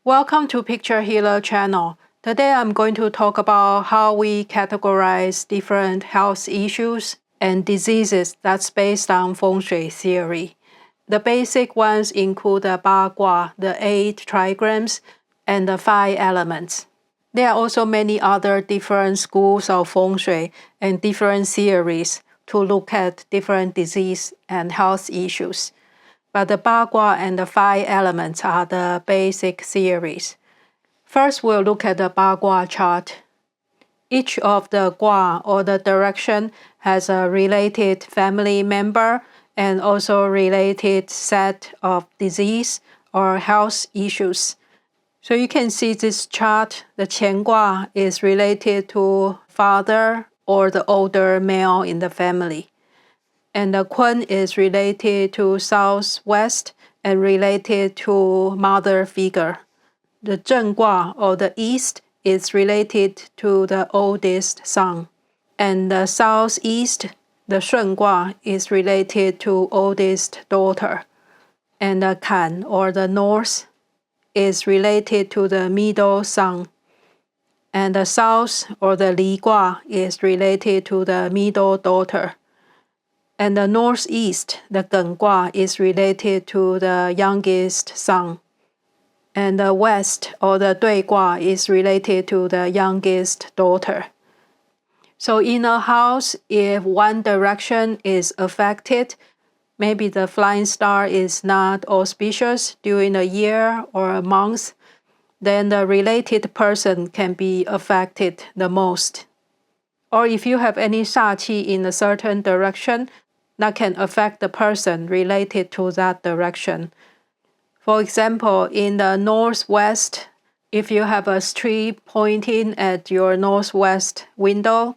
Welcome to Picture Healer channel. Today I'm going to talk about how we categorize different health issues and diseases that's based on Feng Shui theory. The basic ones include the Bagua, the 8 trigrams, and the 5 elements. There are also many other different schools of Feng Shui and different theories to look at different disease and health issues. But the Bagua and the 5 elements are the basic theories. First, we'll look at the Bagua chart. Each of the gua or the direction has a related family member and also related set of disease or health issues. So you can see this chart, the Qian gua is related to father or the older male in the family. And the Kun is related to southwest and related to mother figure. The Zheng Gua or the east is related to the oldest son. And the southeast, the Shun Gua, is related to oldest daughter. And the Kan or the north is related to the middle son. And the south or the Li Gua is related to the middle daughter. And the northeast, the Geng Gua, is related to the youngest son. And the west, or the Dui Gua, is related to the youngest daughter. So in a house, if one direction is affected, maybe the flying star is not auspicious during a year or a month, then the related person can be affected the most. Or if you have any sha qi in a certain direction, that can affect the person related to that direction. For example, in the northwest, if you have a tree pointing at your northwest window,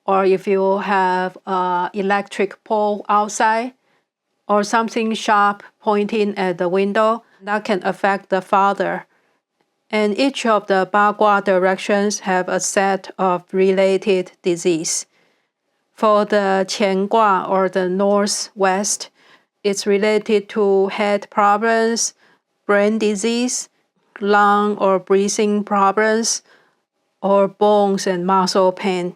or if you have an electric pole outside, or something sharp pointing at the window, that can affect the father. And each of the Bagua directions have a set of related disease. For the Qian Gua or the northwest, it's related to head problems, brain disease, lung or breathing problems, or bones and muscle pain.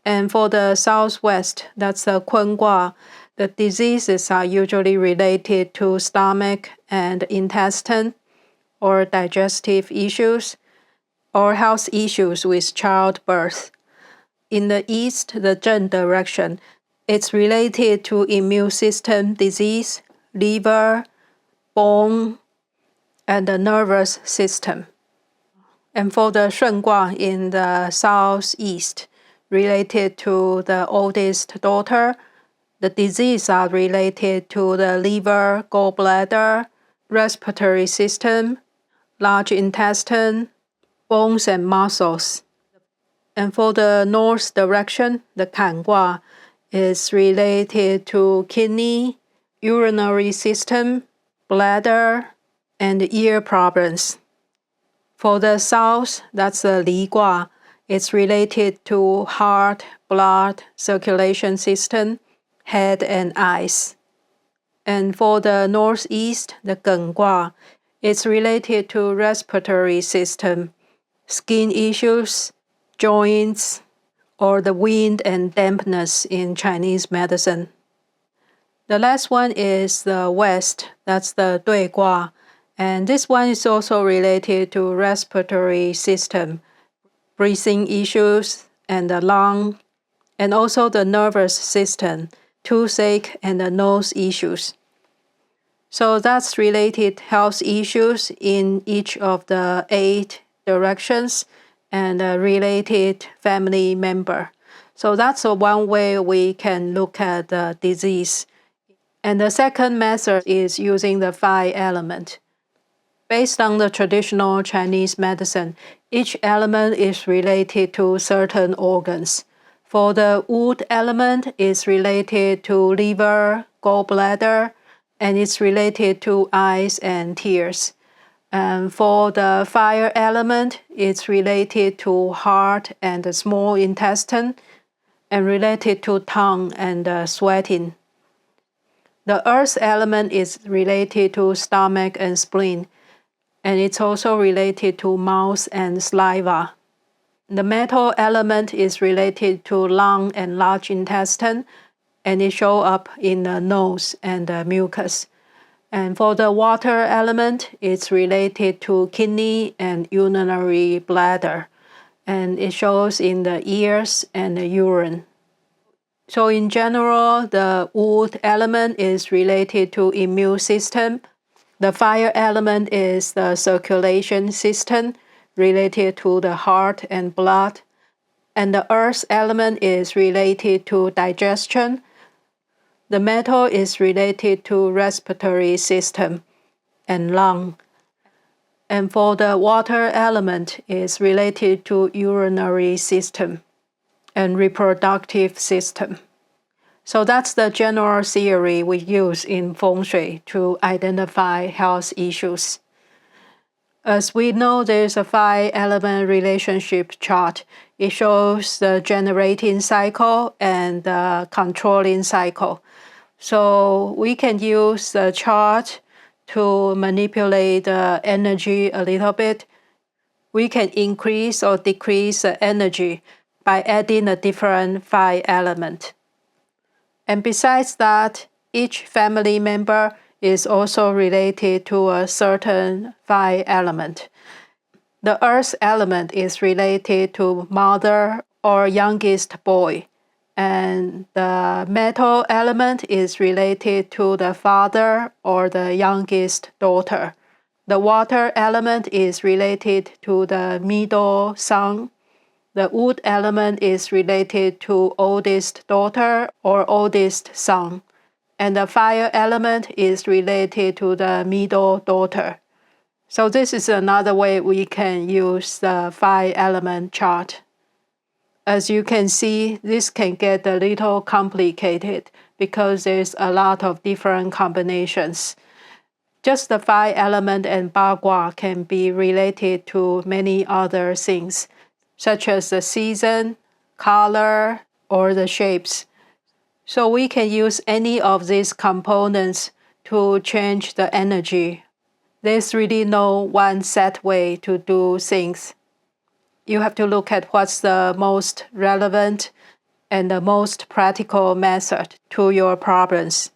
And for the southwest, that's the Kun Gua, the diseases are usually related to stomach and intestine, or digestive issues, or health issues with childbirth. In the east, the Zheng direction, it's related to immune system disease, liver, bone, and the nervous system. And for the Shun Gua in the southeast, related to the oldest daughter, the disease are related to the liver, gallbladder, respiratory system, large intestine, bones and muscles. And for the north direction, the Kan Gua is related to kidney, urinary system, bladder, and ear problems. For the south, that's the Li Gua. It's related to heart, blood, circulation system, head, and eyes. And for the northeast, the Geng Gua, it's related to respiratory system, skin issues, joints, or the wind and dampness in Chinese medicine. The last one is the west, that's the Dui Gua, and this one is also related to respiratory system, breathing issues, and the lung, and also the nervous system, toothache, and the nose issues. So that's related health issues in each of the 8 directions and a related family member. So that's one way we can look at the disease. And the second method is using the 5 element. Based on the traditional Chinese medicine, each element is related to certain organs. For the wood element, it's related to liver, gallbladder, and it's related to eyes and tears. And for the fire element, it's related to heart and the small intestine, and related to tongue and sweating. The earth element is related to stomach and spleen. and it's also related to mouth and saliva. The metal element is related to lung and large intestine, and it shows up in the nose and the mucus. And for the water element, it's related to kidney and urinary bladder, and it shows in the ears and the urine. So in general, the wood element is related to immune system. The fire element is the circulation system related to the heart and blood. And the earth element is related to digestion. The metal is related to respiratory system and lung. And for the water element is related to urinary system and reproductive system. So that's the general theory we use in Feng Shui to identify health issues. As we know, there's a 5-element relationship chart. It shows the generating cycle and the controlling cycle. So we can use the chart to manipulate the energy a little bit. We can increase or decrease the energy by adding a different 5 element. And besides that, each family member is also related to a certain 5 element. The earth element is related to mother or youngest boy, and the metal element is related to the father or the youngest daughter. The water element is related to the middle son. The wood element is related to oldest daughter or oldest son. And the fire element is related to the middle daughter. So this is another way we can use the 5-element chart. As you can see, this can get a little complicated because there's a lot of different combinations. Just the 5-element and Bagua can be related to many other things, such as the season, color, or the shapes. So we can use any of these components to change the energy. There's really no one set way to do things. You have to look at what's the most relevant and the most practical method to your problems.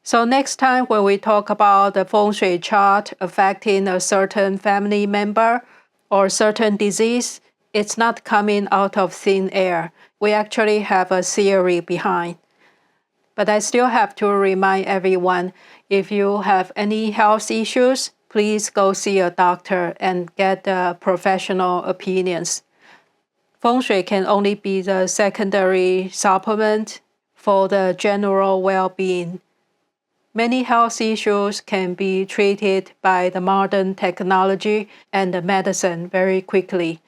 So next time when we talk about the Feng Shui chart affecting a certain family member or certain disease, it's not coming out of thin air. We actually have a theory behind. But I still have to remind everyone, if you have any health issues, please go see a doctor and get professional opinions. Feng Shui can only be the secondary supplement for the general well-being. Many health issues can be treated by the modern technology and the medicine very quickly.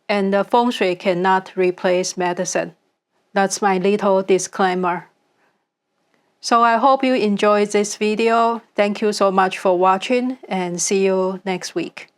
And the Feng Shui cannot replace medicine. That's my little disclaimer. So I hope you enjoyed this video. Thank you so much for watching and see you next week.